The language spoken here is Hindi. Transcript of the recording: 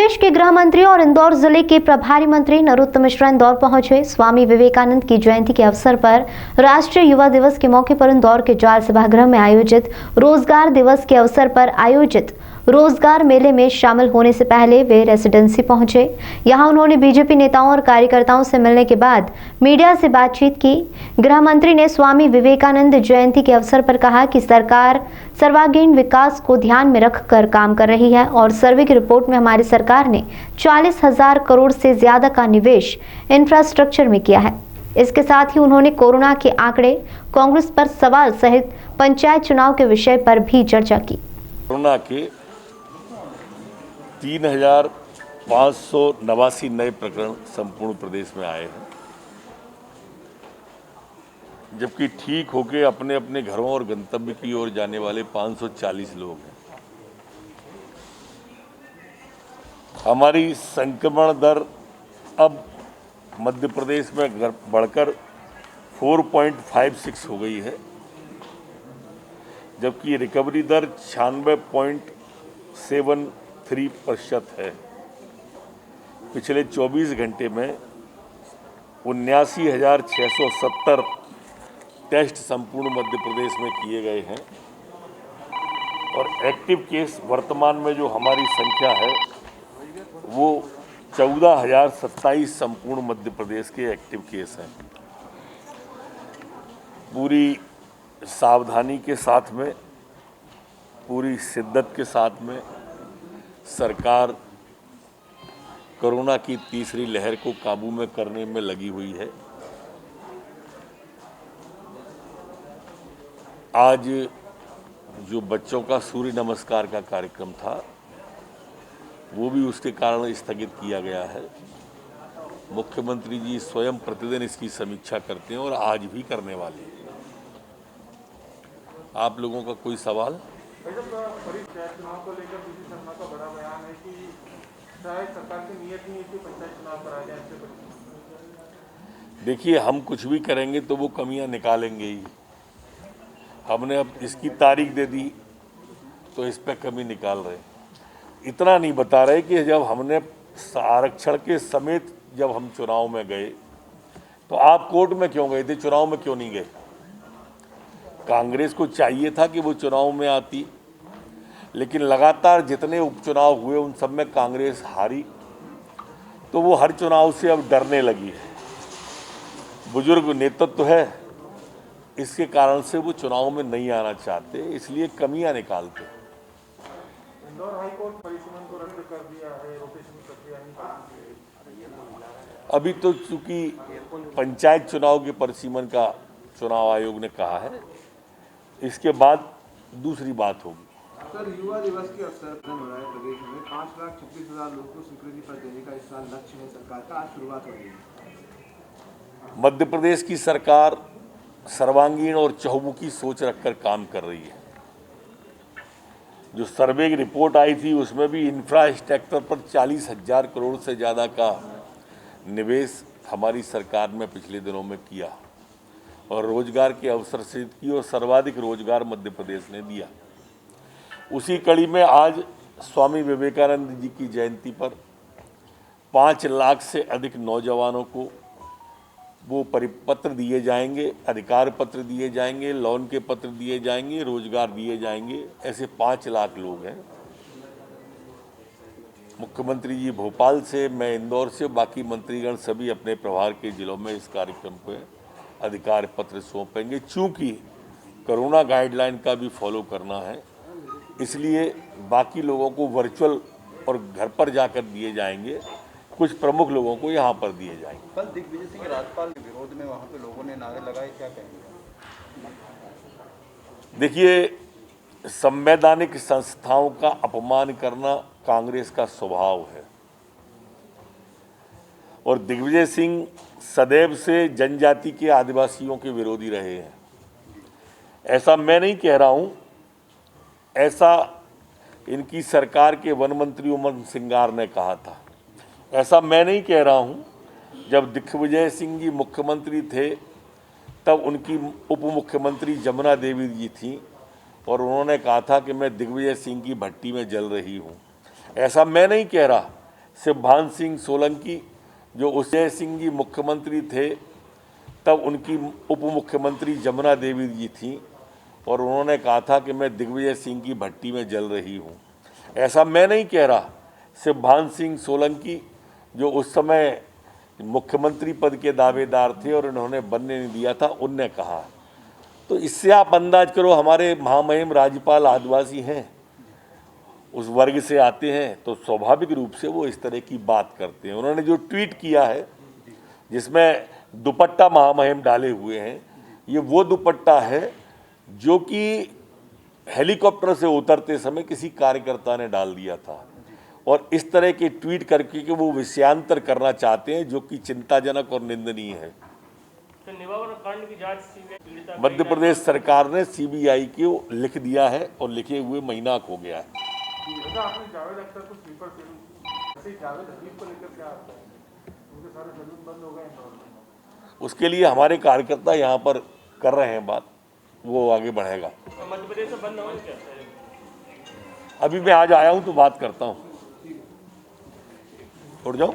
प्रदेश के गृह मंत्री और इंदौर जिले के प्रभारी मंत्री नरोत्तम मिश्रा इंदौर पहुंचे। स्वामी विवेकानंद की जयंती के अवसर पर राष्ट्रीय युवा दिवस के मौके पर इंदौर के जाल सभागृह में आयोजित रोजगार दिवस के अवसर पर आयोजित रोजगार मेले में शामिल होने से पहले वे रेसिडेंसी पहुंचे। यहां उन्होंने बीजेपी नेताओं और कार्यकर्ताओं से मिलने के बाद मीडिया से बातचीत की। गृह मंत्री ने स्वामी विवेकानंद जयंती के अवसर पर कहा कि सरकार सर्वांगीण विकास को ध्यान में रखकर काम कर रही है और सर्वे की रिपोर्ट में हमारी सरकार ने 40,000 करोड़ से ज्यादा का निवेश इंफ्रास्ट्रक्चर में किया है। इसके साथ ही उन्होंने कोरोना के आंकड़े, कांग्रेस पर सवाल सहित पंचायत चुनाव के विषय पर भी चर्चा की। कोरोना के 3,589 नए प्रकरण संपूर्ण प्रदेश में आए हैं, जबकि ठीक होकर अपने अपने घरों और गंतव्य की ओर जाने वाले 540 लोग हैं। हमारी संक्रमण दर अब मध्य प्रदेश में बढ़कर 4.56 हो गई है, जबकि रिकवरी दर 96.73% है। पिछले 24 घंटे में 79,670 टेस्ट संपूर्ण मध्य प्रदेश में किए गए हैं और एक्टिव केस वर्तमान में जो हमारी संख्या है वो 14,027 संपूर्ण मध्य प्रदेश के एक्टिव केस हैं। पूरी सावधानी के साथ में, पूरी शिद्दत के साथ में सरकार कोरोना की तीसरी लहर को काबू में करने में लगी हुई है। आज जो बच्चों का सूर्य नमस्कार का कार्यक्रम था वो भी उसके कारण स्थगित किया गया है। मुख्यमंत्री जी स्वयं प्रतिदिन इसकी समीक्षा करते हैं और आज भी करने वाले हैं। आप लोगों का कोई सवाल? चुनाव को लेकर बीजेपी शर्मा का बड़ा बयान है कि शायद सरकार की नीयत नहीं है कि पंचायत चुनाव कराया जाए। देखिए, हम कुछ भी करेंगे तो वो कमियां निकालेंगे ही। हमने अब इसकी तारीख दे दी तो इस पे कमी निकाल रहे। इतना नहीं बता रहे कि जब हमने आरक्षण के समेत जब हम चुनाव में गए तो आप कोर्ट में क्यों गए थे, चुनाव में क्यों नहीं गए? कांग्रेस को चाहिए था कि वो चुनाव में आती, लेकिन लगातार जितने उपचुनाव हुए उन सब में कांग्रेस हारी, तो वो हर चुनाव से अब डरने लगी है। बुजुर्ग नेतृत्व है, इसके कारण से वो चुनाव में नहीं आना चाहते, इसलिए कमियां निकालते। इंदौर हाईकोर्ट परिसीमन को रद्द कर दिया है, रोटेशन प्रक्रिया नहीं। अभी तो चूंकि पंचायत चुनाव के परिसीमन का चुनाव आयोग ने कहा है, इसके बाद दूसरी बात होगी। सर, युवा दिवस के अवसर पर हो रहा है प्रदेश में 5,36,000 लोगों को स्वीकृति पत्र देने का इस साल लक्ष्य है सरकार का। आज शुरुआत हो रही है। मध्य प्रदेश की सरकार सर्वांगीण और चहुमुखी सोच रखकर काम कर रही है। जो सर्वे की रिपोर्ट आई थी उसमें भी इंफ्रास्ट्रक्चर पर 40,000 करोड़ से ज़्यादा का निवेश हमारी सरकार ने पिछले दिनों में किया और रोजगार के अवसर सृजित किए और सर्वाधिक रोजगार मध्य प्रदेश ने दिया। उसी कड़ी में आज स्वामी विवेकानंद जी की जयंती पर 5 लाख से अधिक नौजवानों को वो परिपत्र दिए जाएंगे, अधिकार पत्र दिए जाएंगे, लोन के पत्र दिए जाएंगे, रोजगार दिए जाएंगे। ऐसे 5 लाख लोग हैं। मुख्यमंत्री जी भोपाल से, मैं इंदौर से, बाकी मंत्रीगण सभी अपने प्रभार के जिलों में इस कार्यक्रम को अधिकार पत्र सौंपेंगे। चूंकि कोरोना गाइडलाइन का भी फॉलो करना है, इसलिए बाकी लोगों को वर्चुअल और घर पर जाकर दिए जाएंगे, कुछ प्रमुख लोगों को यहाँ पर दिए जाएंगे। कल दिग्विजय सिंह राज्यपाल के विरोध में वहाँ पे लोगों ने नारे लगाए, क्या कहेंगे? देखिए, संवैधानिक संस्थाओं का अपमान करना कांग्रेस का स्वभाव है और दिग्विजय सिंह सदैव से जनजाति के आदिवासियों के विरोधी रहे हैं। ऐसा मैं नहीं कह रहा हूँ, ऐसा इनकी सरकार के वन मंत्री उमंग सिंगार ने कहा था। ऐसा मैं नहीं कह रहा हूँ। जब दिग्विजय सिंह जी मुख्यमंत्री थे तब उनकी उप मुख्यमंत्री जमुना देवी जी थी और उन्होंने कहा था कि मैं दिग्विजय सिंह की भट्टी में जल रही हूँ। ऐसा मैं नहीं कह रहा, शिवभान सिंह सोलंकी, जो उदय सिंह जी मुख्यमंत्री थे तब उनकी उप मुख्यमंत्री जमुना देवी जी थी, और उन्होंने कहा था कि मैं दिग्विजय सिंह की भट्टी में जल रही हूँ। ऐसा मैं नहीं कह रहा, शिवभान सिंह सोलंकी जो उस समय मुख्यमंत्री पद के दावेदार थे और उन्होंने बनने नहीं दिया था, उनने कहा। तो इससे आप अंदाज करो, हमारे महामहिम राज्यपाल आदिवासी हैं, उस वर्ग से आते हैं, तो स्वाभाविक रूप से वो इस तरह की बात करते हैं। उन्होंने जो ट्वीट किया है जिसमें दुपट्टा महामहिम डाले हुए हैं, ये वो दुपट्टा है जो कि हेलीकॉप्टर से उतरते समय किसी कार्यकर्ता ने डाल दिया था, और इस तरह के ट्वीट करके कि वो विषयांतर करना चाहते हैं, जो कि चिंताजनक और निंदनीय है। कांड की जांच सीबीआई मध्य प्रदेश सरकार ने सीबीआई को लिख दिया है और लिखे हुए महीना हो गया है। आपने जावेद अख्तर को स्लीपर फिल्म, ऐसे जावेद हबीब को लेकर क्या आता है? उनके सारे सलून बंद हो गए इंदौर में। उसके लिए हमारे कार्यकर्ता यहाँ पर कर रहे हैं बात, वो आगे बढ़ेगा। मध्य प्रदेश से बंद होंगे क्या? अभी मैं आज आया हूँ तो बात करता हूँ। उठ जाओ।